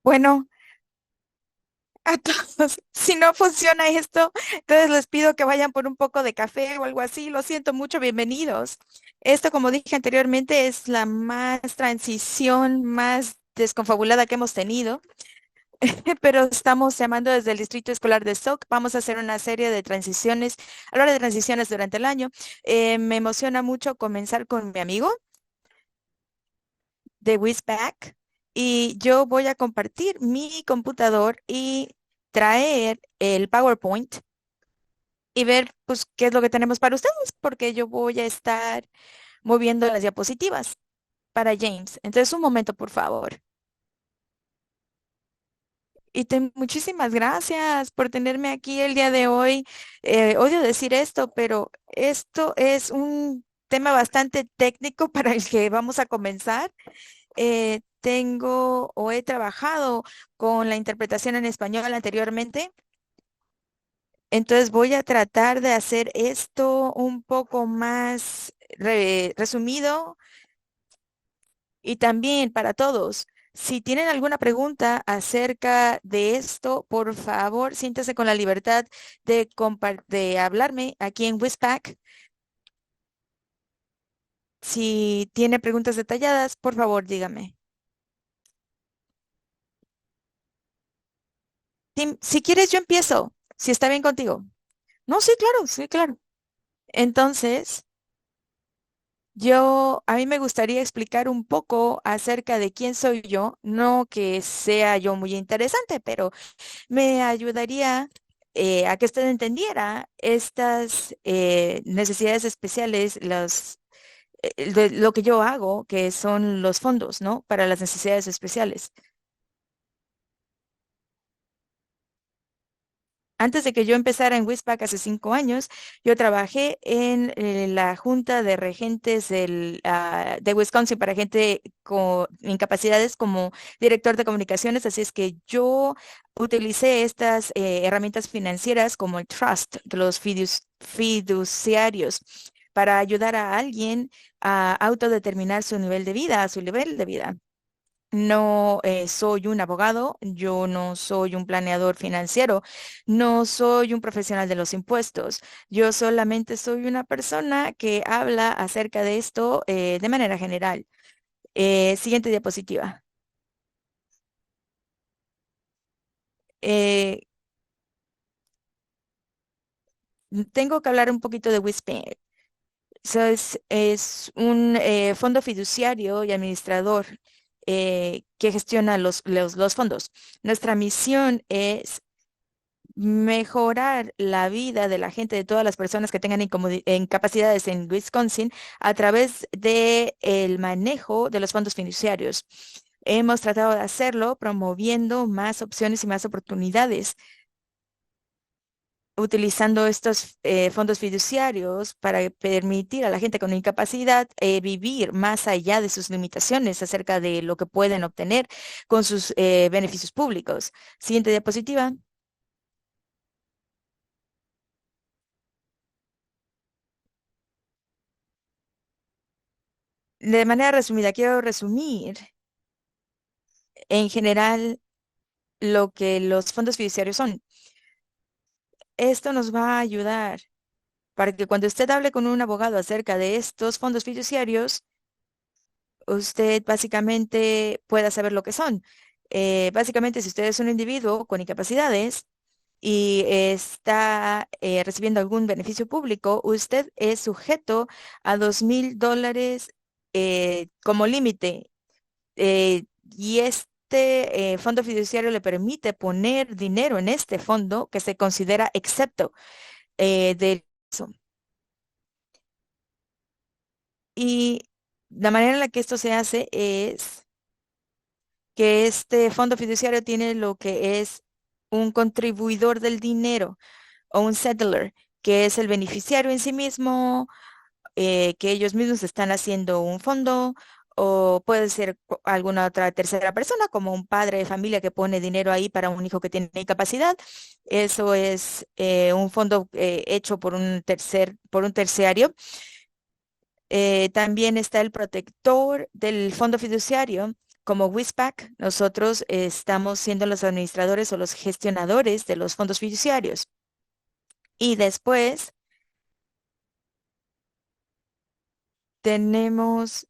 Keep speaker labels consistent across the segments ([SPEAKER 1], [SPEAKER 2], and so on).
[SPEAKER 1] Bueno, a todos, si no funciona esto, entonces les pido que vayan por un poco de café o algo así. Lo siento mucho, bienvenidos. Esto, como dije anteriormente, es la más transición más desconfabulada que hemos tenido, pero estamos llamando desde el Distrito Escolar de Stoke. Vamos a hacer una serie de transiciones, hablar de transiciones durante el año. Me emociona mucho comenzar con mi amigo de Wizback y yo voy a compartir mi computador y traer el PowerPoint y ver pues qué es lo que tenemos para ustedes, porque yo voy a estar moviendo las diapositivas para James. Entonces, un momento, por favor. Muchísimas gracias por tenerme aquí el día de hoy. Odio decir esto, pero esto es un tema bastante técnico para el que vamos a comenzar. Tengo o he trabajado con la interpretación en español anteriormente, entonces voy a tratar de hacer esto un poco más resumido y también para todos. Si tienen alguna pregunta acerca de esto, por favor, siéntase con la libertad de, de hablarme aquí en Whispack. Si tiene preguntas detalladas, por favor, dígame. Tim, si quieres, yo empiezo, si está bien contigo. No, sí, claro, sí, claro. Entonces, a mí me gustaría explicar un poco acerca de quién soy yo, no que sea yo muy interesante, pero me ayudaría a que usted entendiera estas necesidades especiales, de lo que yo hago, que son los fondos, ¿no? Para las necesidades especiales. Antes de que yo empezara en Whispack hace 5 años, yo trabajé en la Junta de Regentes de Wisconsin para gente con incapacidades como director de comunicaciones, así es que yo utilicé estas herramientas financieras como el trust, de los fiduciarios, para ayudar a alguien a autodeterminar su nivel de vida, su nivel de vida. No soy un abogado, yo no soy un planeador financiero, no soy un profesional de los impuestos, yo solamente soy una persona que habla acerca de esto de manera general. Siguiente diapositiva. Eh, Tengo que hablar un poquito de WISPE. Es un fondo fiduciario y administrador que gestiona los fondos. Nuestra misión es mejorar la vida de la gente, de todas las personas que tengan incapacidades en Wisconsin a través de el manejo de los fondos fiduciarios. Hemos tratado de hacerlo promoviendo más opciones y más oportunidades, utilizando estos fondos fiduciarios para permitir a la gente con incapacidad vivir más allá de sus limitaciones acerca de lo que pueden obtener con sus beneficios públicos. Siguiente diapositiva. De manera resumida, quiero resumir en general lo que los fondos fiduciarios son. Esto nos va a ayudar para que cuando usted hable con un abogado acerca de estos fondos fiduciarios, usted básicamente pueda saber lo que son. Básicamente, si usted es un individuo con incapacidades y está recibiendo algún beneficio público, usted es sujeto a $2,000 como límite. Y este fondo fiduciario le permite poner dinero en este fondo que se considera excepto de eso. Y la manera en la que esto se hace es que este fondo fiduciario tiene lo que es un contribuidor del dinero o un settler, que es el beneficiario en sí mismo, que ellos mismos están haciendo un fondo, o puede ser alguna otra tercera persona, como un padre de familia que pone dinero ahí para un hijo que tiene incapacidad. Eso es un fondo hecho por un terciario. También está el protector del fondo fiduciario. Como WISPAC, nosotros estamos siendo los administradores o los gestionadores de los fondos fiduciarios. Y después tenemos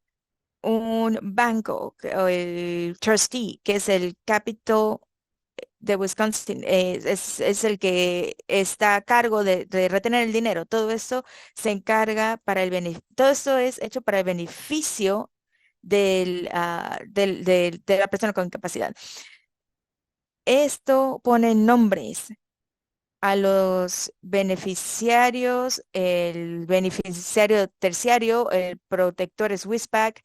[SPEAKER 1] un banco, o el trustee, que es el Capital de Wisconsin, es el que está a cargo de retener el dinero. Todo esto se encarga para el beneficio, todo esto es hecho para el beneficio de la persona con incapacidad. Esto pone nombres a los beneficiarios, el beneficiario terciario, el protector es WISPAC,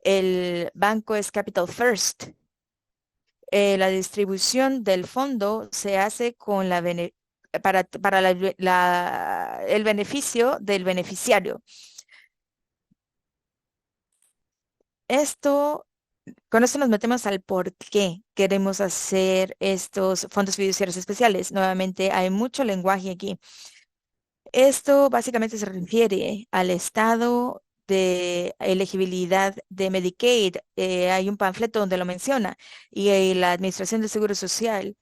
[SPEAKER 1] el banco es Capital First. La distribución del fondo se hace con para el beneficio del beneficiario. Esto, con esto nos metemos al por qué queremos hacer estos fondos fiduciarios especiales. Nuevamente, hay mucho lenguaje aquí. Esto básicamente se refiere al estado de elegibilidad de Medicaid. Hay un panfleto donde lo menciona y la Administración del Seguro Social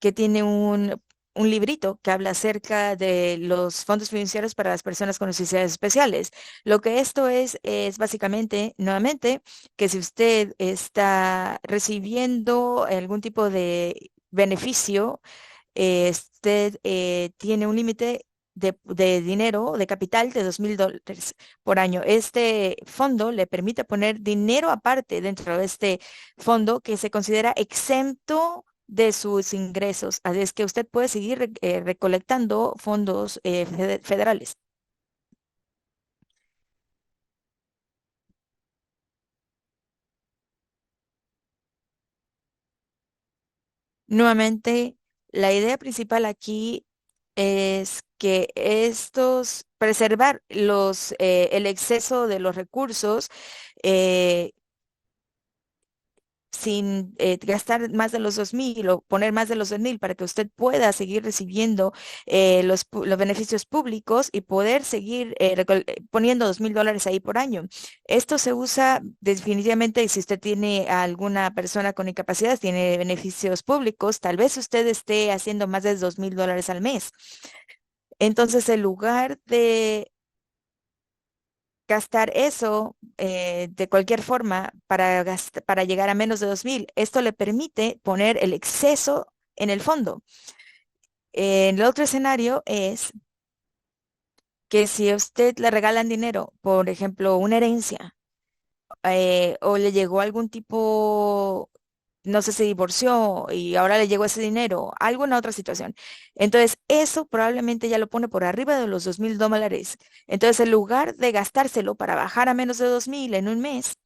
[SPEAKER 1] que tiene un librito que habla acerca de los fondos financieros para las personas con necesidades especiales. Lo que esto es básicamente, nuevamente, que si usted está recibiendo algún tipo de beneficio, usted tiene un límite de dinero, de capital de $2,000 por año. Este fondo le permite poner dinero aparte dentro de este fondo que se considera exento de sus ingresos. Así es que usted puede seguir recolectando fondos federales. Nuevamente, la idea principal aquí es que preservar el exceso de los recursos eh, sin gastar más de los 2,000 o poner más de los 2,000 para que usted pueda seguir recibiendo los beneficios públicos y poder seguir poniendo $2,000 ahí por año. Esto se usa definitivamente si usted tiene a alguna persona con incapacidad, tiene beneficios públicos, tal vez usted esté haciendo más de $2,000 al mes. Entonces, en lugar de gastar eso de cualquier forma para llegar a menos de 2,000. Esto le permite poner el exceso en el fondo. El otro escenario es que si a usted le regalan dinero, por ejemplo, una herencia, o le llegó algún tipo, no sé, se divorció y ahora le llegó ese dinero, alguna otra situación. Entonces, eso probablemente ya lo pone por arriba de los $2,000. Entonces, en lugar de gastárselo para bajar a menos de 2,000 en un mes,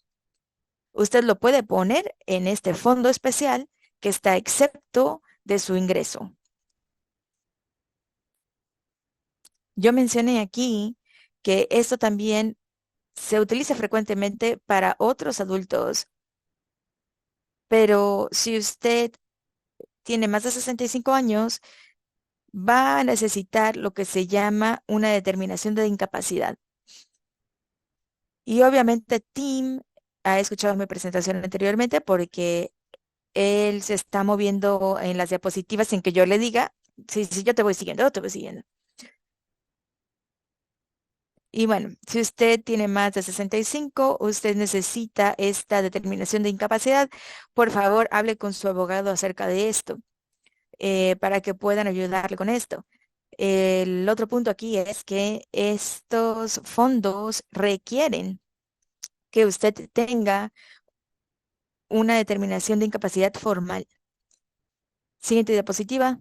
[SPEAKER 1] usted lo puede poner en este fondo especial que está excepto de su ingreso. Yo mencioné aquí que esto también se utiliza frecuentemente para otros adultos, pero si usted tiene más de 65 años, va a necesitar lo que se llama una determinación de incapacidad. Y obviamente Tim ha escuchado mi presentación anteriormente porque él se está moviendo en las diapositivas sin que yo le diga. Sí, sí, yo te voy siguiendo, yo te voy siguiendo. Y bueno, si usted tiene más de 65, usted necesita esta determinación de incapacidad, por favor, hable con su abogado acerca de esto para que puedan ayudarle con esto. El otro punto aquí es que estos fondos requieren que usted tenga una determinación de incapacidad formal. Siguiente diapositiva.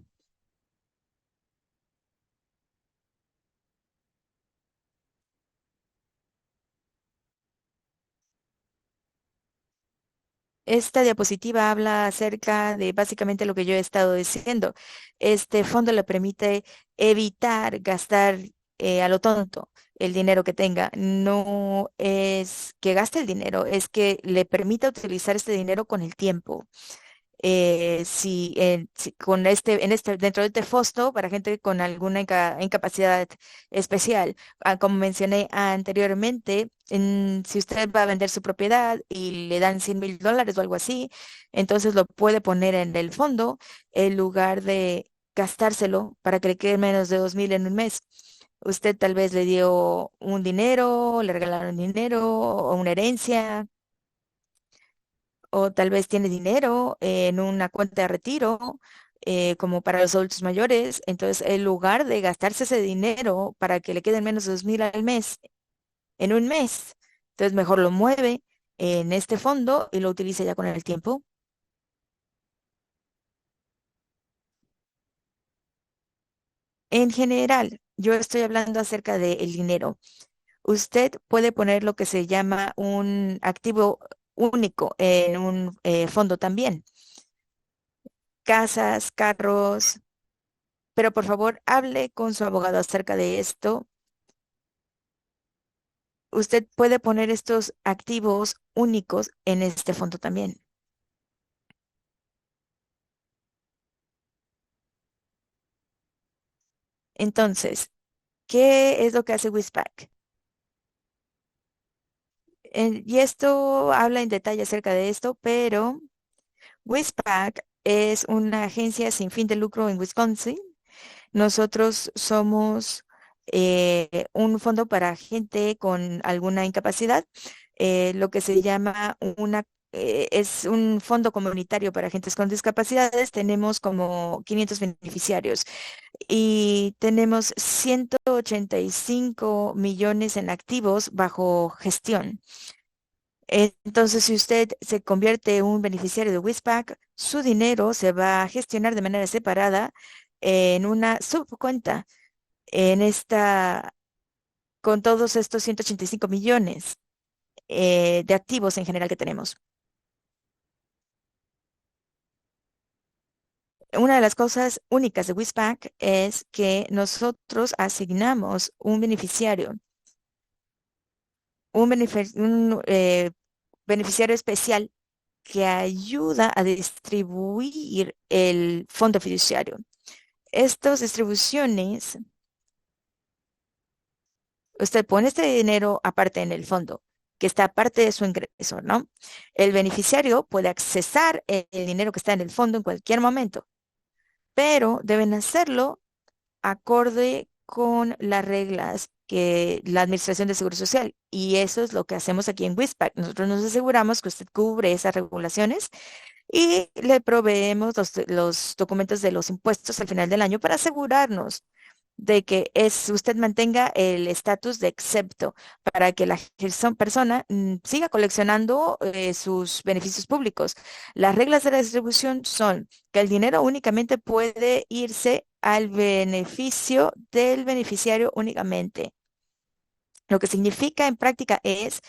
[SPEAKER 1] Esta diapositiva habla acerca de básicamente lo que yo he estado diciendo. Este fondo le permite evitar gastar a lo tonto el dinero que tenga. No es que gaste el dinero, es que le permita utilizar este dinero con el tiempo. si con dentro de este fondo para gente con alguna incapacidad especial. Como mencioné anteriormente, si usted va a vender su propiedad y le dan $100,000 o algo así, entonces lo puede poner en el fondo en lugar de gastárselo para que le quede menos de 2,000 en un mes. Usted tal vez le dio un dinero, le regalaron dinero o una herencia, o tal vez tiene dinero en una cuenta de retiro, como para los adultos mayores. Entonces, en lugar de gastarse ese dinero para que le queden menos de 2,000 al mes, en un mes, entonces mejor lo mueve en este fondo y lo utiliza ya con el tiempo. En general, yo estoy hablando acerca del dinero. Usted puede poner lo que se llama un activo único en un fondo también. Casas, carros, pero por favor hable con su abogado acerca de esto. Usted puede poner estos activos únicos en este fondo también. Entonces, ¿qué es lo que hace Whispack? Y esto habla en detalle acerca de esto, pero Whispack es una agencia sin fin de lucro en Wisconsin. Nosotros somos un fondo para gente con alguna incapacidad, lo que se llama es un fondo comunitario para agentes con discapacidades. Tenemos como 500 beneficiarios y tenemos 185 millones en activos bajo gestión. Entonces, si usted se convierte en un beneficiario de Whispack, su dinero se va a gestionar de manera separada en una subcuenta en con todos estos 185 millones de activos en general que tenemos. Una de las cosas únicas de Whispack es que nosotros asignamos un beneficiario, un beneficiario especial que ayuda a distribuir el fondo fiduciario. Estas distribuciones, usted pone este dinero aparte en el fondo, que está aparte de su ingreso, ¿no? El beneficiario puede accesar el dinero que está en el fondo en cualquier momento, pero deben hacerlo acorde con las reglas que la Administración de Seguro Social. Y eso es lo que hacemos aquí en WISPAC. Nosotros nos aseguramos que usted cubre esas regulaciones y le proveemos los documentos de los impuestos al final del año para asegurarnos de que usted mantenga el estatus de excepto para que la persona siga coleccionando sus beneficios públicos. Las reglas de la distribución son que el dinero únicamente puede irse al beneficio del beneficiario únicamente. Lo que significa en práctica es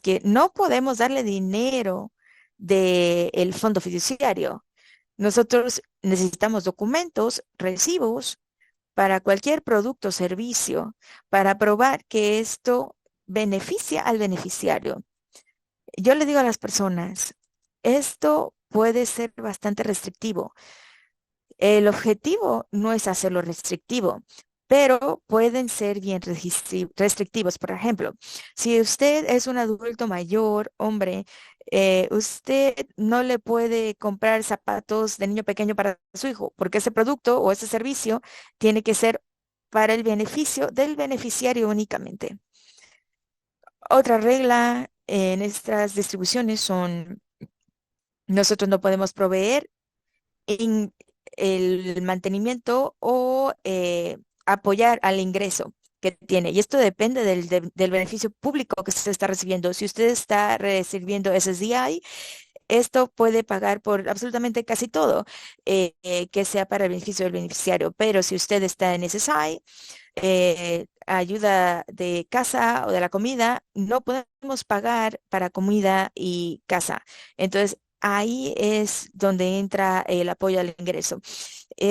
[SPEAKER 1] que no podemos darle dinero del fondo fiduciario. Nosotros necesitamos documentos, recibos para cualquier producto o servicio para probar que esto beneficia al beneficiario. Yo le digo a las personas, esto puede ser bastante restrictivo. El objetivo no es hacerlo restrictivo, pero pueden ser bien restrictivos. Por ejemplo, si usted es un adulto mayor, hombre, usted no le puede comprar zapatos de niño pequeño para su hijo, porque ese producto o ese servicio tiene que ser para el beneficio del beneficiario únicamente. Otra regla en estas distribuciones son, nosotros no podemos proveer en el mantenimiento o apoyar al ingreso que tiene. Y esto depende del beneficio público que se está recibiendo. Si usted está recibiendo SSDI, esto puede pagar por absolutamente casi todo que sea para el beneficio del beneficiario. Pero si usted está en SSI, ayuda de casa o de la comida, no podemos pagar para comida y casa. Entonces, ahí es donde entra el apoyo al ingreso.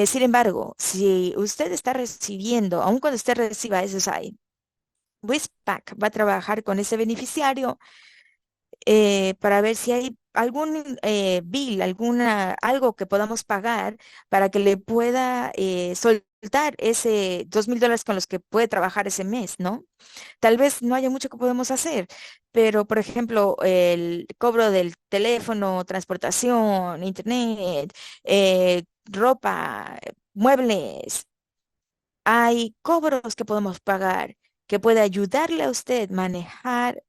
[SPEAKER 1] Sin embargo, si usted está recibiendo, aun cuando usted reciba SSI, WISPAC va a trabajar con ese beneficiario para ver si hay algún bill, algo que podamos pagar para que le pueda soltar ese $2,000 con los que puede trabajar ese mes, ¿no? Tal vez no haya mucho que podemos hacer, pero por ejemplo, el cobro del teléfono, transportación, internet, ropa, muebles, hay cobros que podemos pagar que puede ayudarle a usted manejar,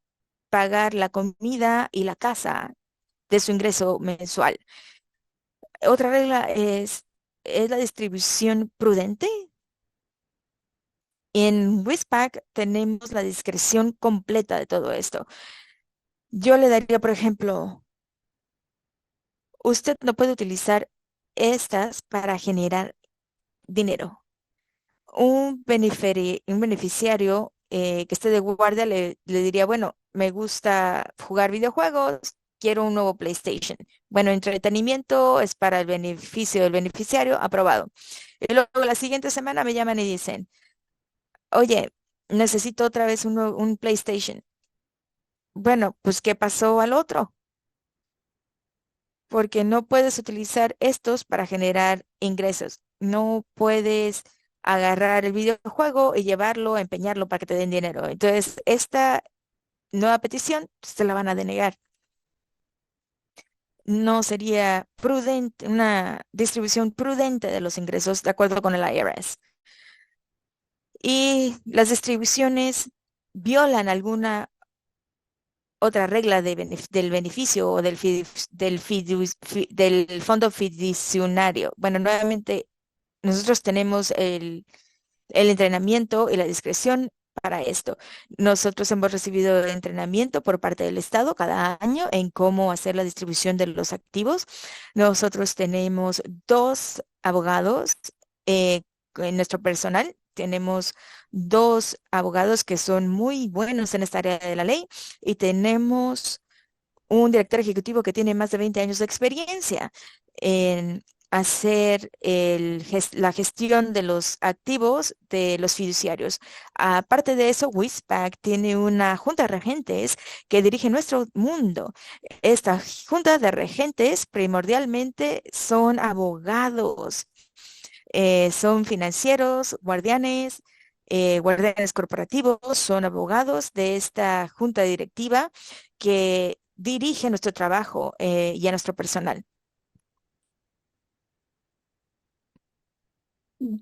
[SPEAKER 1] pagar la comida y la casa de su ingreso mensual. Otra regla es la distribución prudente. En Whispack tenemos la discreción completa de todo esto. Yo le daría, por ejemplo, usted no puede utilizar estas para generar dinero. Un beneficiario que esté de guardia le diría, bueno, me gusta jugar videojuegos, quiero un nuevo PlayStation. Bueno, entretenimiento es para el beneficio del beneficiario, aprobado. Y luego la siguiente semana me llaman y dicen, oye, necesito otra vez un PlayStation. Bueno, pues ¿qué pasó al otro? Porque no puedes utilizar estos para generar ingresos. No puedes agarrar el videojuego y llevarlo, empeñarlo para que te den dinero. Entonces, esta nueva petición se la van a denegar. No sería prudente, una distribución prudente de los ingresos de acuerdo con el IRS. Y las distribuciones violan alguna otra regla del beneficio o del fondo fiduciario. Bueno, nuevamente, nosotros tenemos el entrenamiento y la discreción para esto. Nosotros hemos recibido entrenamiento por parte del Estado cada año en cómo hacer la distribución de los activos. Nosotros tenemos dos abogados en nuestro personal. Tenemos dos abogados que son muy buenos en esta área de la ley y tenemos un director ejecutivo que tiene más de 20 años de experiencia en hacer la gestión de los activos de los fiduciarios. Aparte de eso, WISPAC tiene una junta de regentes que dirige nuestro mundo. Esta junta de regentes primordialmente son abogados, son financieros, guardianes corporativos, son abogados de esta junta directiva que dirige nuestro trabajo y a nuestro personal.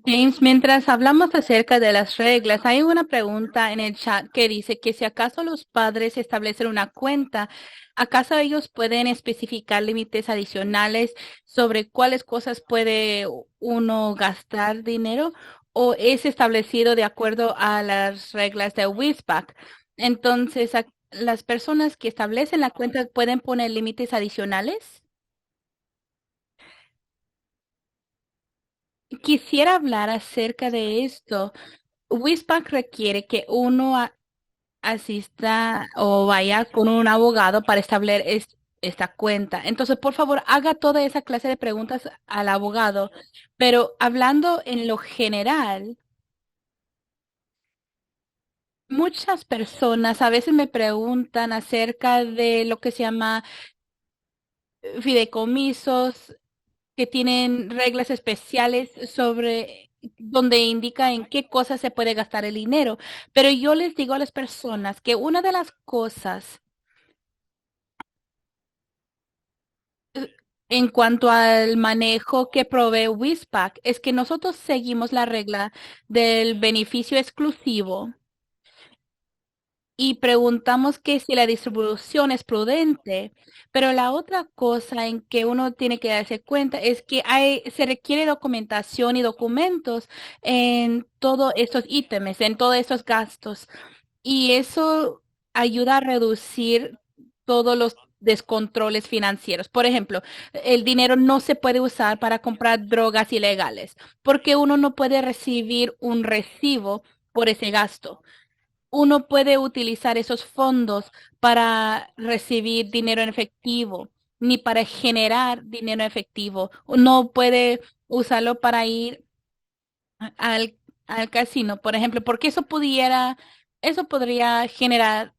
[SPEAKER 2] James, mientras hablamos acerca de las reglas, hay una pregunta en el chat que dice que si acaso los padres establecen una cuenta, ¿acaso ellos pueden especificar límites adicionales sobre cuáles cosas puede uno gastar dinero o es establecido de acuerdo a las reglas de WISPAC? Entonces, las personas que establecen la cuenta pueden poner límites adicionales. Quisiera hablar acerca de esto. WISPAC requiere que uno asista o vaya con un abogado para establecer esta cuenta. Entonces, por favor, haga toda esa clase de preguntas al abogado. Pero hablando en lo general, muchas personas a veces me preguntan acerca de lo que se llama fideicomisos que tienen reglas especiales sobre donde indica en qué cosas se puede gastar el dinero. Pero yo les digo a las personas que una de las cosas en cuanto al manejo que provee WISPAC es que nosotros seguimos la regla del beneficio exclusivo y preguntamos que si la distribución es prudente, pero la otra cosa en que uno tiene que darse cuenta es que se requiere documentación y documentos en todos estos ítems, en todos estos gastos, y eso ayuda a reducir todos los descontroles financieros. Por ejemplo, el dinero no se puede usar para comprar drogas ilegales, porque uno no puede recibir un recibo por ese gasto. Uno puede utilizar esos fondos para recibir dinero en efectivo, ni para generar dinero en efectivo. No puede usarlo para ir al, al casino, por ejemplo, porque eso podría generar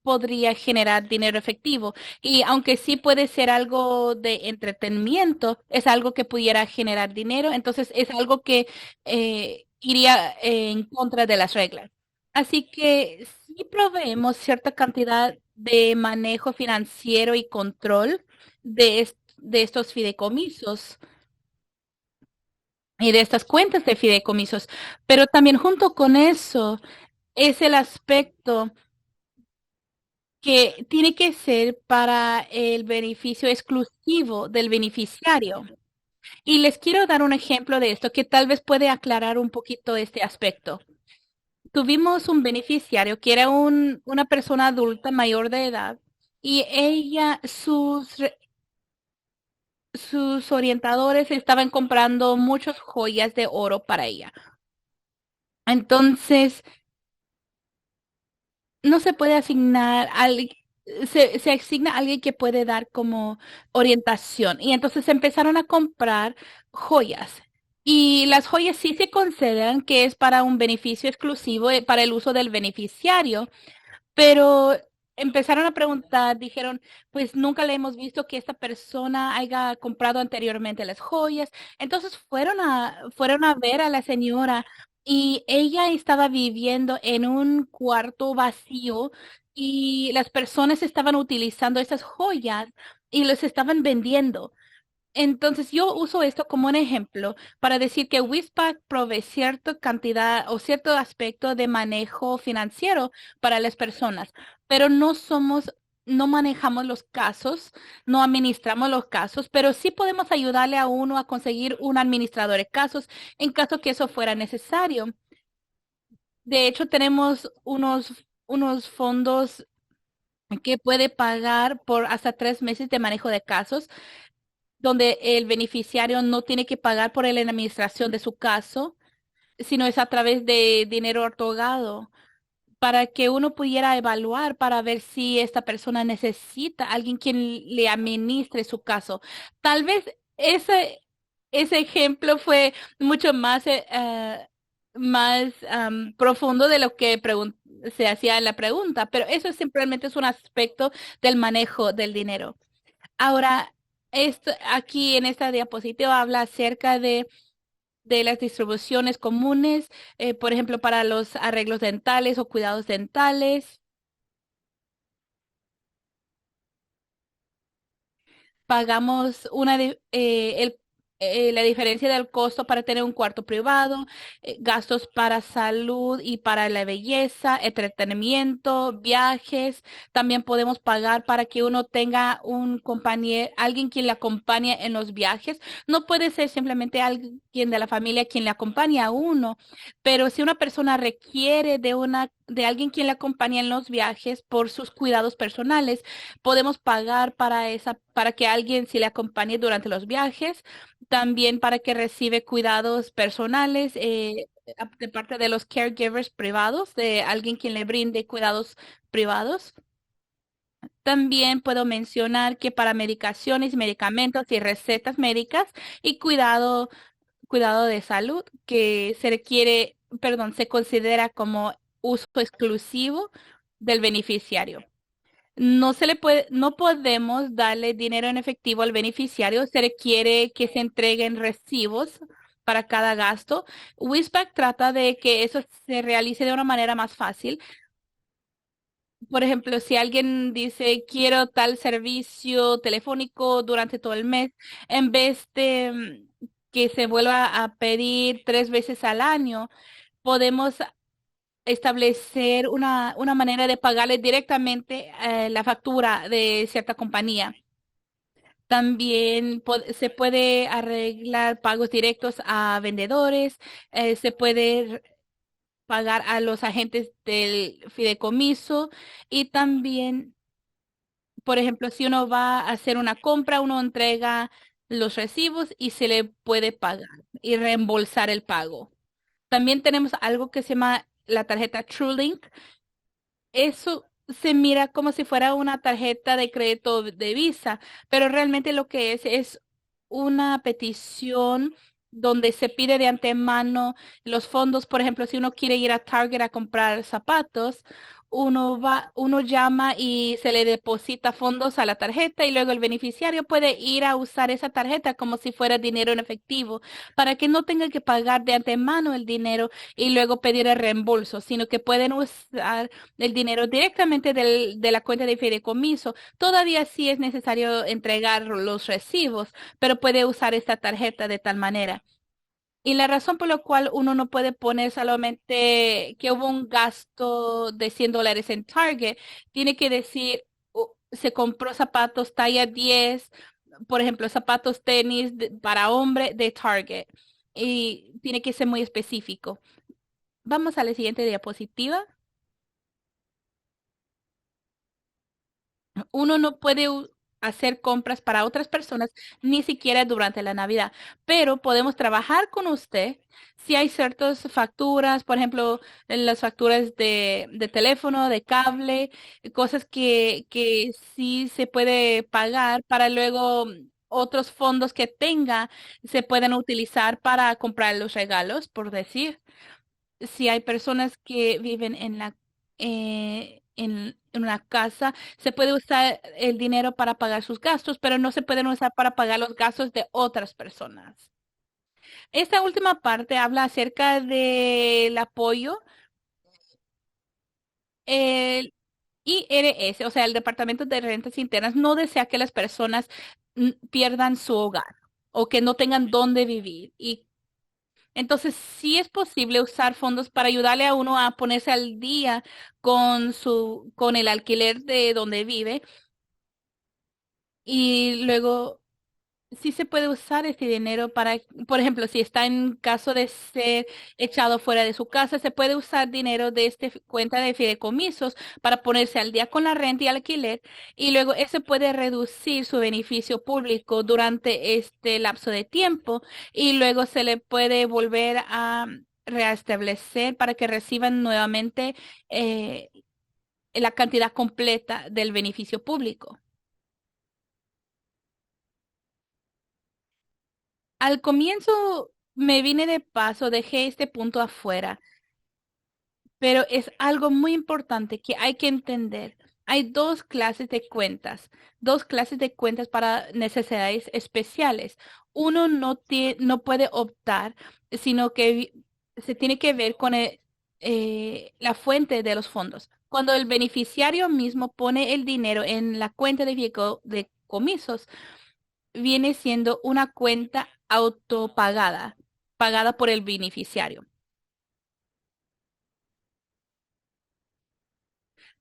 [SPEAKER 2] podría generar dinero efectivo. Y aunque sí puede ser algo de entretenimiento, es algo que pudiera generar dinero, entonces es algo que iría en contra de las reglas. Así que sí proveemos cierta cantidad de manejo financiero y control de estos fideicomisos y de estas cuentas de fideicomisos, pero también junto con eso es el aspecto que tiene que ser para el beneficio exclusivo del beneficiario. Y les quiero dar un ejemplo de esto que tal vez puede aclarar un poquito este aspecto. Tuvimos un beneficiario que era una persona adulta mayor de edad y ella, sus orientadores estaban comprando muchas joyas de oro para ella. Entonces, no se puede asignar se asigna a alguien que puede dar como orientación. Y entonces empezaron a comprar joyas. Y las joyas sí se consideran que es para un beneficio exclusivo, para el uso del beneficiario. Pero empezaron a preguntar, dijeron, pues nunca le hemos visto que esta persona haya comprado anteriormente las joyas. Entonces fueron a ver a la señora y ella estaba viviendo en un cuarto vacío y las personas estaban utilizando esas joyas y los estaban vendiendo. Entonces, yo uso esto como un ejemplo para decir que Whispack provee cierta cantidad o cierto aspecto de manejo financiero para las personas, pero no manejamos los casos, no administramos los casos, pero sí podemos ayudarle a uno a conseguir un administrador de casos en caso que eso fuera necesario. De hecho, tenemos unos fondos que puede pagar por hasta 3 meses de manejo de casos donde el beneficiario no tiene que pagar por la administración de su caso, sino es a través de dinero otorgado para que uno pudiera evaluar para ver si esta persona necesita a alguien quien le administre su caso. Tal vez ese ejemplo fue mucho más, más profundo de lo que se hacía en la pregunta, pero eso simplemente es un aspecto del manejo del dinero. Ahora, esto, aquí en esta diapositiva habla acerca de las distribuciones comunes, por ejemplo, para los arreglos dentales o cuidados dentales. Pagamos la diferencia del costo para tener un cuarto privado, gastos para salud y para la belleza, entretenimiento, viajes. También podemos pagar para que uno tenga un compañero, alguien quien le acompañe en los viajes. No puede ser simplemente alguien de la familia quien le acompañe a uno, pero si una persona requiere de alguien quien le acompañe en los viajes por sus cuidados personales, podemos pagar para que alguien si le acompañe durante los viajes, también para que recibe cuidados personales de parte de los caregivers privados, de alguien quien le brinde cuidados privados. También puedo mencionar que para medicaciones, medicamentos y recetas médicas y cuidado de salud que se requiere, perdón, se considera como uso exclusivo del beneficiario. No podemos darle dinero en efectivo al beneficiario. Se requiere que se entreguen recibos para cada gasto. Whisback trata de que eso se realice de una manera más fácil. Por ejemplo, si alguien dice quiero tal servicio telefónico durante todo el mes, en vez de que se vuelva a pedir 3 veces al año, podemos establecer una manera de pagarle directamente la factura de cierta compañía. También se puede arreglar pagos directos a vendedores, se puede pagar a los agentes del fideicomiso y también, por ejemplo, si uno va a hacer una compra, uno entrega los recibos y se le puede pagar y reembolsar el pago. También tenemos algo que se llama la tarjeta TrueLink. Eso se mira como si fuera una tarjeta de crédito de Visa, pero realmente lo que es una petición donde se pide de antemano los fondos. Por ejemplo, si uno quiere ir a Target a comprar zapatos, uno llama y se le deposita fondos a la tarjeta y luego el beneficiario puede ir a usar esa tarjeta como si fuera dinero en efectivo para que no tenga que pagar de antemano el dinero y luego pedir el reembolso, sino que pueden usar el dinero directamente de la cuenta de fideicomiso. Todavía sí es necesario entregar los recibos, pero puede usar esta tarjeta de tal manera. Y la razón por la cual uno no puede poner solamente que hubo un gasto de $100 en Target, tiene que decir, se compró zapatos talla 10, por ejemplo, zapatos tenis para hombre de Target. Y tiene que ser muy específico. Vamos a la siguiente diapositiva. Uno no puede hacer compras para otras personas ni siquiera durante la Navidad, pero podemos trabajar con usted si hay ciertas facturas, por ejemplo, las facturas de teléfono, de cable, cosas que sí se puede pagar para luego otros fondos que tenga se puedan utilizar para comprar los regalos, por decir si hay personas que viven en una casa, se puede usar el dinero para pagar sus gastos, pero no se pueden usar para pagar los gastos de otras personas. Esta última parte habla acerca del apoyo. El IRS, o sea, el Departamento de Rentas Internas, no desea que las personas pierdan su hogar o que no tengan dónde vivir. Y entonces, sí es posible usar fondos para ayudarle a uno a ponerse al día con el alquiler de donde vive y luego sí se puede usar este dinero para, por ejemplo, si está en caso de ser echado fuera de su casa, se puede usar dinero de esta cuenta de fideicomisos para ponerse al día con la renta y alquiler y luego ese puede reducir su beneficio público durante este lapso de tiempo y luego se le puede volver a reestablecer para que reciban nuevamente la cantidad completa del beneficio público. Al comienzo me vine de paso, dejé este punto afuera, pero es algo muy importante que hay que entender. Hay dos clases de cuentas para necesidades especiales. Uno no puede optar, sino que se tiene que ver con la fuente de los fondos. Cuando el beneficiario mismo pone el dinero en la cuenta de comisos, viene siendo una cuenta autopagada, pagada por el beneficiario.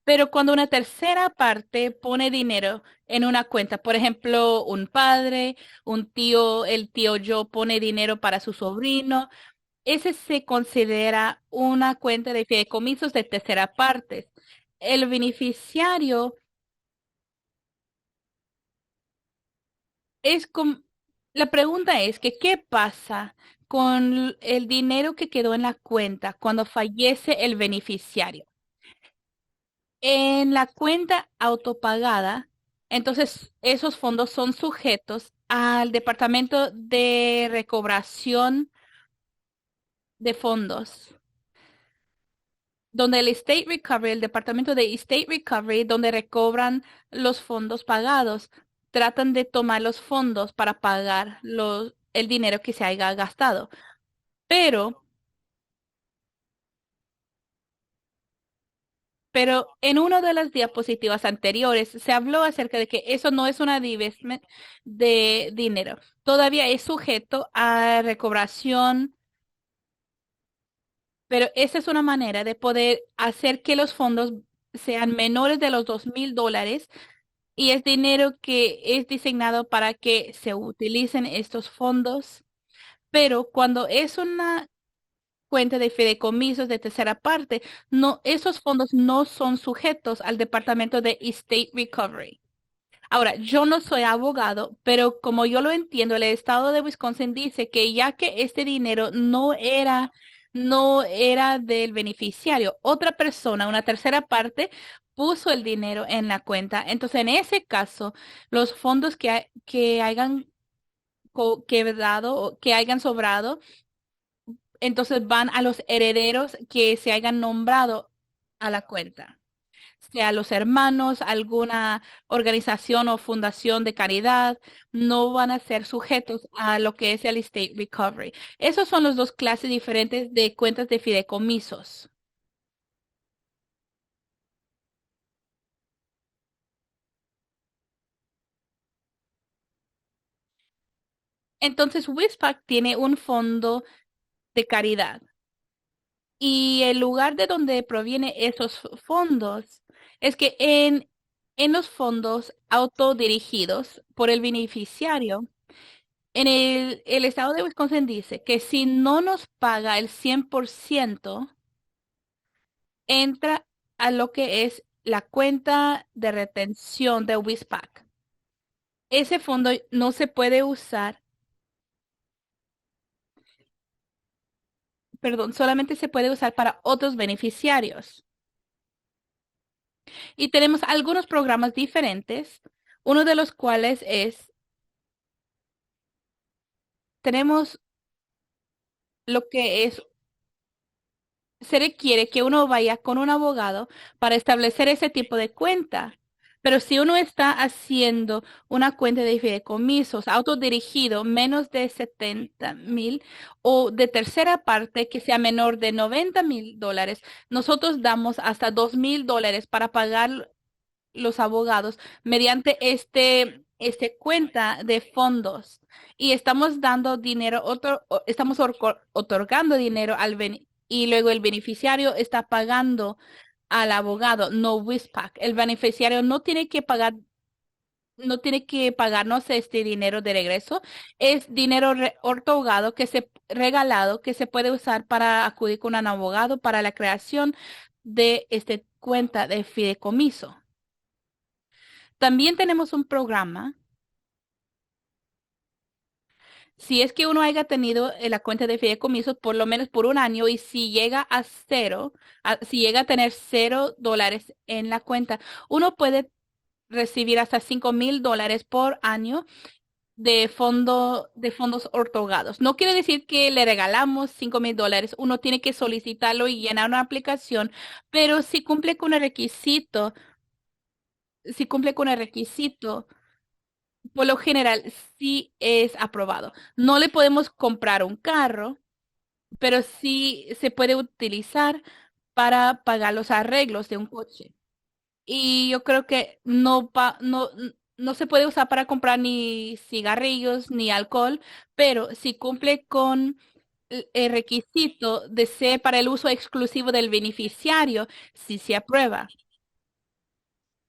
[SPEAKER 2] Pero cuando una tercera parte pone dinero en una cuenta, por ejemplo, un padre, un tío, el tío yo pone dinero para su sobrino, ese se considera una cuenta de fideicomisos de tercera parte. El beneficiario es como, la pregunta es que, ¿qué pasa con el dinero que quedó en la cuenta cuando fallece el beneficiario? En la cuenta autopagada, entonces esos fondos son sujetos al Departamento de Recobración de Fondos, donde el State Recovery, el Departamento de State Recovery, donde recobran los fondos pagados, tratan de tomar los fondos para pagar el dinero que se haya gastado. Pero Pero en una de las diapositivas anteriores se habló acerca de que eso no es una divestment de dinero. Todavía es sujeto a recobración, pero esa es una manera de poder hacer que los fondos sean menores de los $2,000 y es dinero que es designado para que se utilicen estos fondos. Pero cuando es una cuenta de fideicomisos de tercera parte, no, esos fondos no son sujetos al Departamento de Estate Recovery. Ahora, yo no soy abogado, pero como yo lo entiendo, el estado de Wisconsin dice que ya que este dinero no era del beneficiario, otra persona, una tercera parte, puso el dinero en la cuenta. Entonces, en ese caso, los fondos que hayan quedado o que hayan sobrado entonces van a los herederos que se hayan nombrado a la cuenta. sea los hermanos, alguna organización o fundación de caridad, no van a ser sujetos a lo que es el estate recovery. Esos son los dos clases diferentes de cuentas de fideicomisos. Entonces, WISPAC tiene un fondo de caridad y el lugar de donde provienen esos fondos es que en los fondos autodirigidos por el beneficiario, el estado de Wisconsin dice que si no nos paga el 100%, entra a lo que es la cuenta de retención de WISPAC. Ese fondo no se puede usar, perdón, solamente se puede usar para otros beneficiarios. Y tenemos algunos programas diferentes, uno de los cuales es, tenemos lo que es, se requiere que uno vaya con un abogado para establecer ese tipo de cuenta. Pero si uno está haciendo una cuenta de fideicomisos autodirigido menos de 70,000 o de tercera parte que sea menor de $90,000, nosotros damos hasta $2,000 para pagar los abogados mediante este cuenta de fondos y estamos dando dinero, estamos otorgando dinero y luego el beneficiario está pagando al abogado, no WISPAC. El beneficiario no tiene que pagar. No tiene que pagarnos este dinero de regreso. Es dinero otorgado regalado que se puede usar para acudir con un abogado para la creación de esta cuenta de fideicomiso. También tenemos un programa. Si es que uno haya tenido la cuenta de fideicomiso por lo menos por un año y si llega a cero, si llega a tener $0 en la cuenta, uno puede recibir hasta $5,000 por año de fondos otorgados. No quiere decir que le regalamos $5,000. Uno tiene que solicitarlo y llenar una aplicación, pero si cumple con el requisito, por lo general sí es aprobado. No le podemos comprar un carro, pero sí se puede utilizar para pagar los arreglos de un coche. Y yo creo que no se puede usar para comprar ni cigarrillos ni alcohol, pero si cumple con el requisito de ser para el uso exclusivo del beneficiario, sí se aprueba.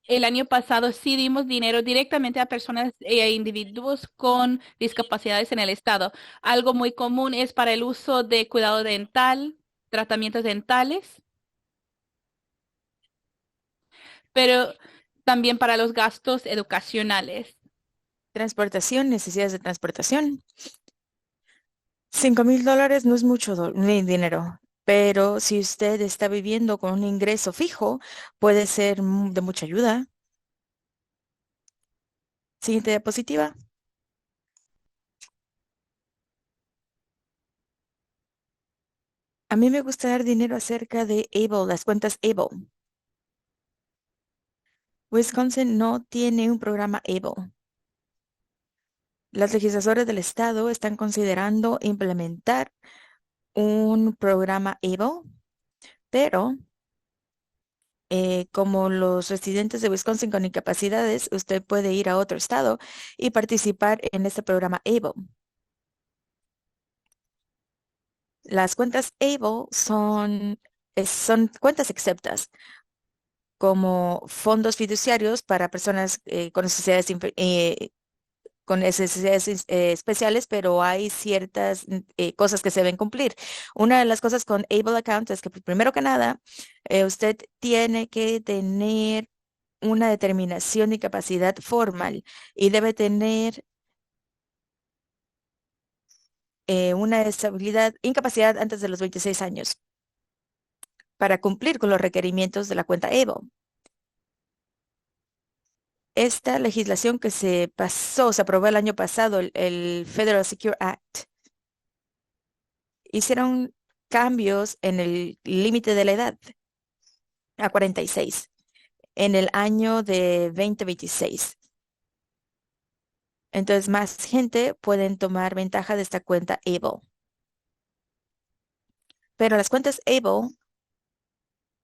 [SPEAKER 2] El año pasado sí dimos dinero directamente a personas e individuos con discapacidades en el estado. Algo muy común es para el uso de cuidado dental, tratamientos dentales, pero también para los gastos educacionales.
[SPEAKER 1] Transportación, necesidades de transportación. $5,000 no es mucho ni dinero, pero si usted está viviendo con un ingreso fijo, puede ser de mucha ayuda. Siguiente diapositiva. A mí me gusta dar dinero acerca de ABLE, las cuentas ABLE. Wisconsin no tiene un programa ABLE. Las legisladoras del estado están considerando implementar un programa ABLE, pero como los residentes de Wisconsin con incapacidades, usted puede ir a otro estado y participar en este programa ABLE. Las cuentas ABLE son cuentas exceptas, como fondos fiduciarios para personas con necesidades especiales, pero hay ciertas cosas que se deben cumplir. Una de las cosas con Able Account es que primero que nada, usted tiene que tener una determinación de incapacidad formal y debe tener una incapacidad antes de los 26 años para cumplir con los requerimientos de la cuenta Able. Esta legislación que se aprobó el año pasado, el Federal Secure Act, hicieron cambios en el límite de la edad a 46. en el año de 2026. Entonces, más gente pueden tomar ventaja de esta cuenta Able. Pero las cuentas Able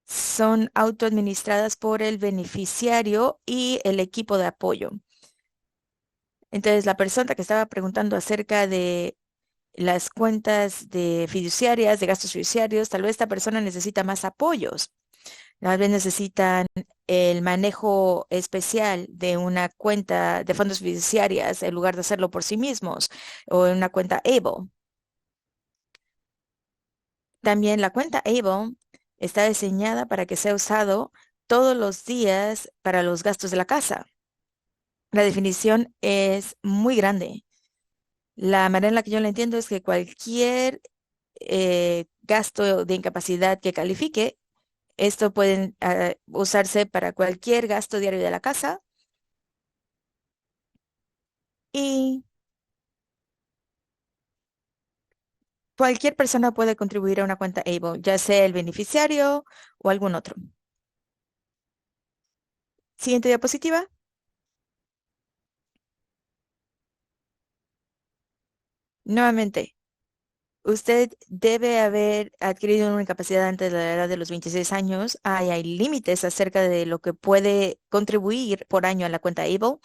[SPEAKER 1] son autoadministradas por el beneficiario y el equipo de apoyo. Entonces, la persona que estaba preguntando acerca de las cuentas de fiduciarias, de gastos fiduciarios, tal vez esta persona necesita más apoyos. Tal vez necesitan el manejo especial de una cuenta de fondos fiduciarias en lugar de hacerlo por sí mismos o en una cuenta Able. También la cuenta Able está diseñada para que sea usado todos los días para los gastos de la casa. La definición es muy grande. La manera en la que yo la entiendo es que cualquier gasto de incapacidad que califique, esto puede usarse para cualquier gasto diario de la casa y cualquier persona puede contribuir a una cuenta Able, ya sea el beneficiario o algún otro. Siguiente diapositiva. Nuevamente, usted debe haber adquirido una incapacidad antes de la edad de los 26 años. Hay límites acerca de lo que puede contribuir por año a la cuenta Able.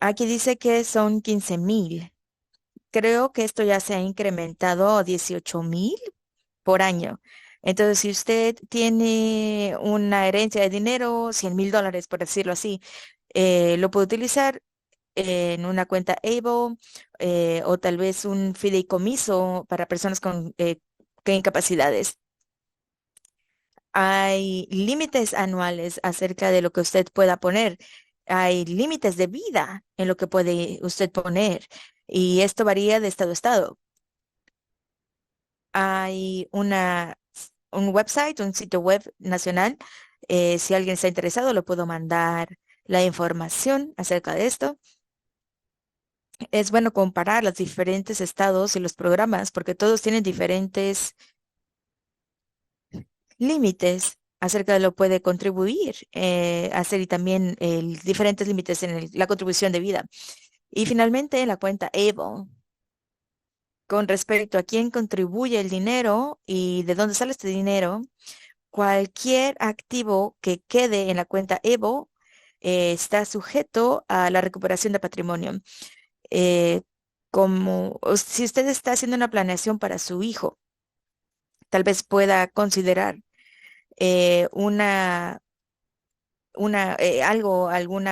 [SPEAKER 1] Aquí dice que son 15,000. Creo que esto ya se ha incrementado a 18,000 por año. Entonces, si usted tiene una herencia de dinero, $100,000, por decirlo así, lo puede utilizar en una cuenta Able o tal vez un fideicomiso para personas con incapacidades. Hay límites anuales acerca de lo que usted pueda poner. Hay límites de vida en lo que puede usted poner. Y esto varía de estado a estado. Hay un website, un sitio web nacional. Si alguien está interesado, lo puedo mandar la información acerca de esto. Es bueno comparar los diferentes estados y los programas porque todos tienen diferentes límites acerca de lo que puede contribuir, hacer y también diferentes límites en la contribución de vida. Y finalmente, la cuenta Able, con respecto a quién contribuye el dinero y de dónde sale este dinero, cualquier activo que quede en la cuenta Able está sujeto a la recuperación de patrimonio. Eh, si usted está haciendo una planeación para su hijo, tal vez pueda considerar alguna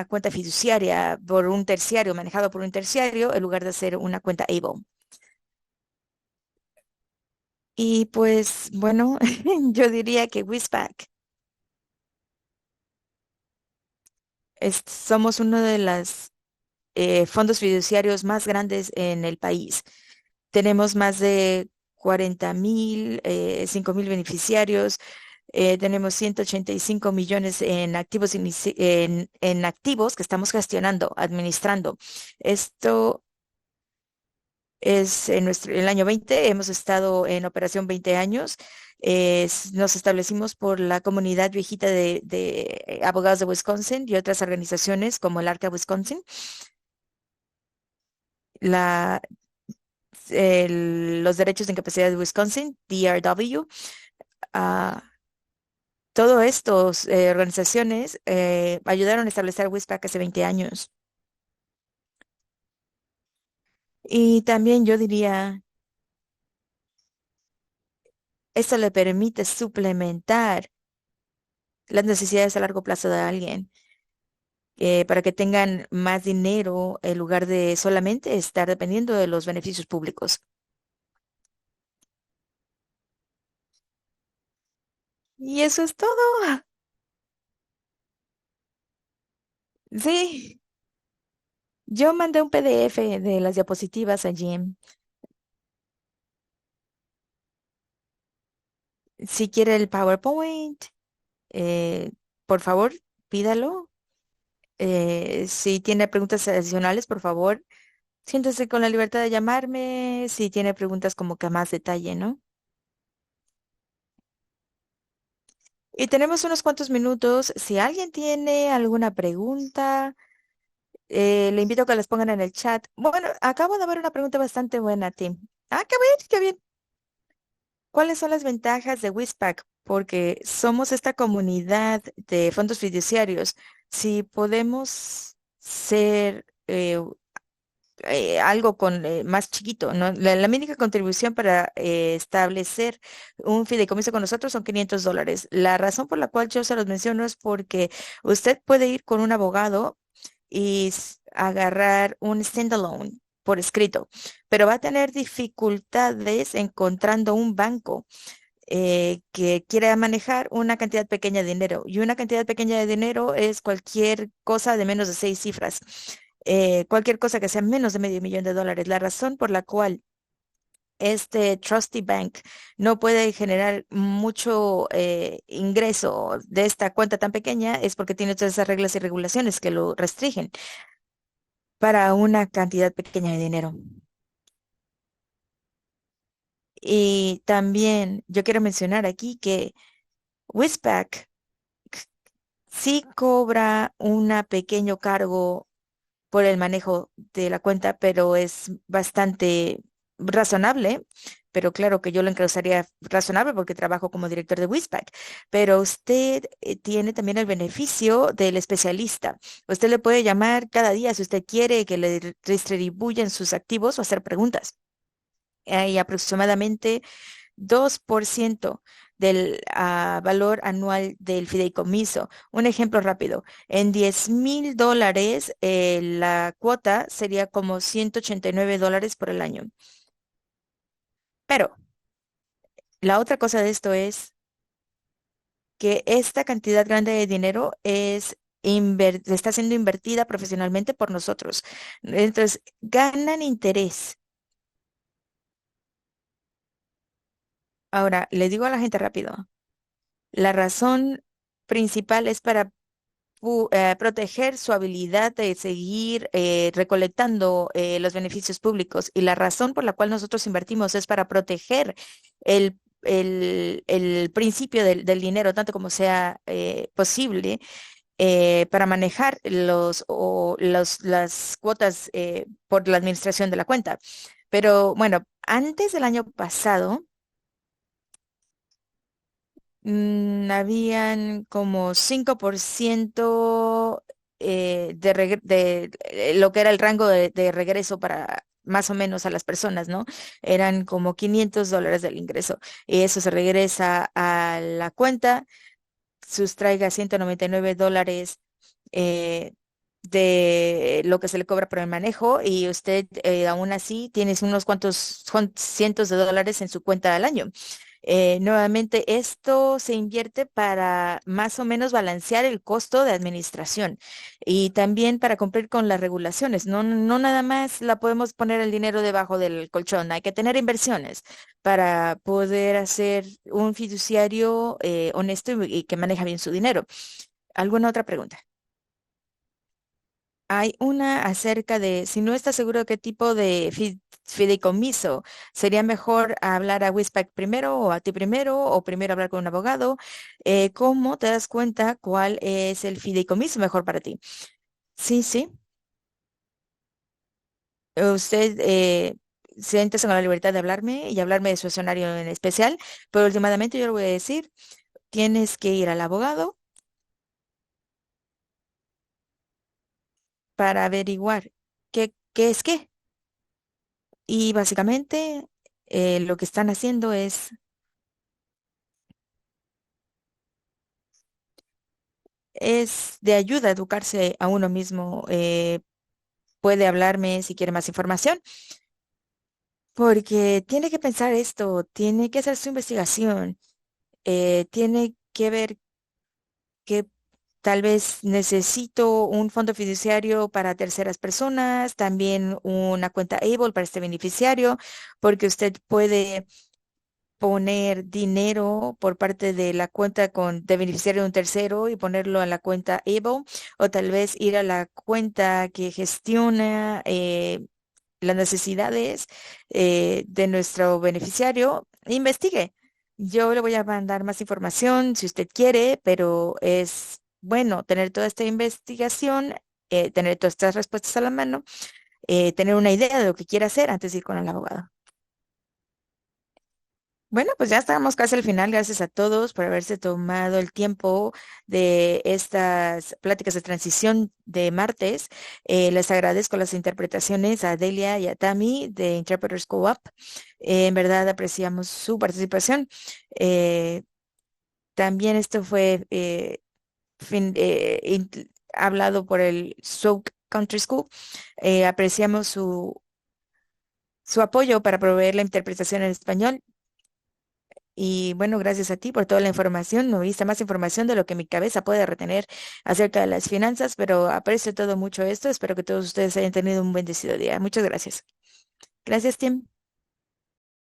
[SPEAKER 1] cuenta fiduciaria por un terciario, manejado por un terciario, en lugar de hacer una cuenta Able. Y pues, bueno, yo diría que Whispack somos uno de los fondos fiduciarios más grandes en el país. Tenemos más de 40,000, 5,000 beneficiarios. Tenemos 185 millones en activos, en activos que estamos gestionando, administrando. Esto es el año 20. Hemos estado en operación 20 años. Nos establecimos por la comunidad viejita de abogados de Wisconsin y otras organizaciones como el ARCA Wisconsin. La, los derechos de incapacidad de Wisconsin, DRW. ah, Todas estas organizaciones ayudaron a establecer WISPAC hace 20 años. Y también yo diría, esto le permite suplementar las necesidades a largo plazo de alguien para que tengan más dinero en lugar de solamente estar dependiendo de los beneficios públicos. Y eso es todo. Sí, yo mandé un PDF de las diapositivas allí. Si quiere el PowerPoint, eh, por favor, pídalo. Si tiene preguntas adicionales, por favor, siéntese con la libertad de llamarme. Si tiene preguntas como que a más detalle, ¿no? Y tenemos unos cuantos minutos. Si alguien tiene alguna pregunta, le invito a que las pongan en el chat. Bueno, acabo de ver una pregunta bastante buena, Tim. Ah, qué bien, qué bien. ¿Cuáles son las ventajas de Whispack? Porque somos esta comunidad de fondos fiduciarios. Si podemos ser algo con más chiquito, ¿no? La única contribución para establecer un fideicomiso con nosotros son $500. La razón por la cual yo se los menciono es porque usted puede ir con un abogado y agarrar un standalone por escrito, pero va a tener dificultades encontrando un banco que quiera manejar una cantidad pequeña de dinero. Y una cantidad pequeña de dinero es cualquier cosa de menos de 6 cifras. Cualquier cosa que sea menos de medio millón de dólares. La razón por la cual este Trusty Bank no puede generar mucho ingreso de esta cuenta tan pequeña es porque tiene todas esas reglas y regulaciones que lo restringen para una cantidad pequeña de dinero. Y también yo quiero mencionar aquí que Whispack sí cobra un pequeño cargo por el manejo de la cuenta, pero es bastante razonable. Pero claro que yo lo encausaría razonable porque trabajo como director de Whispack. Pero usted tiene también el beneficio del especialista. Usted le puede llamar cada día si usted quiere que le distribuyan sus activos o hacer preguntas. Hay aproximadamente 2% del valor anual del fideicomiso. Un ejemplo rápido, en $10,000 la cuota sería como $189 por el año. Pero la otra cosa de esto es que esta cantidad grande de dinero está siendo invertida profesionalmente por nosotros. Entonces, ganan interés. Ahora, le digo a la gente rápido, la razón principal es para proteger su habilidad de seguir recolectando los beneficios públicos. Y la razón por la cual nosotros invertimos es para proteger el principio del dinero, tanto como sea posible, para manejar las cuotas por la administración de la cuenta. Pero bueno, antes del año pasado, habían como 5% de lo que era el rango de regreso para más o menos a las personas, ¿no? Eran como $500 del ingreso. Y eso se regresa a la cuenta, sustraiga $199 eh, de lo que se le cobra por el manejo y usted aún así tiene unos cuantos cientos de dólares en su cuenta al año. Nuevamente, esto se invierte para más o menos balancear el costo de administración y también para cumplir con las regulaciones. No, no nada más la podemos poner el dinero debajo del colchón, hay que tener inversiones para poder hacer un fiduciario honesto y que maneja bien su dinero. ¿Alguna otra pregunta? Hay una acerca de si no estás seguro de qué tipo de fideicomiso, sería mejor hablar a Whispack primero o a ti primero o primero hablar con un abogado. ¿Cómo te das cuenta cuál es el fideicomiso mejor para ti? Sí, sí. Usted siéntese con la libertad de hablarme y hablarme de su escenario en especial, pero últimamente yo le voy a decir, tienes que ir al abogado para averiguar qué es qué. Y básicamente lo que están haciendo es de ayuda a educarse a uno mismo. Puede hablarme si quiere más información, porque tiene que pensar esto, tiene que hacer su investigación, tiene que ver que tal vez necesito un fondo fiduciario para terceras personas, también una cuenta Able para este beneficiario, porque usted puede poner dinero por parte de la cuenta de beneficiario de un tercero y ponerlo en la cuenta Able, o tal vez ir a la cuenta que gestiona las necesidades de nuestro beneficiario. Investigue. Yo le voy a mandar más información si usted quiere, pero es bueno tener toda esta investigación, tener todas estas respuestas a la mano, tener una idea de lo que quiere hacer antes de ir con el abogado. Bueno, pues ya estamos casi al final. Gracias a todos por haberse tomado el tiempo de estas pláticas de transición de martes. Les agradezco las interpretaciones a Delia y a Tami de Interpreters Co-op. En verdad apreciamos su participación. Eh, También esto fue hablado por el Souk Country School. Apreciamos su apoyo para proveer la interpretación en español. Y bueno, gracias a ti por toda la información. No viste más información de lo que mi cabeza puede retener acerca de las finanzas, pero aprecio todo mucho esto. Espero que todos ustedes hayan tenido un bendecido día. Muchas gracias. Gracias, Tim.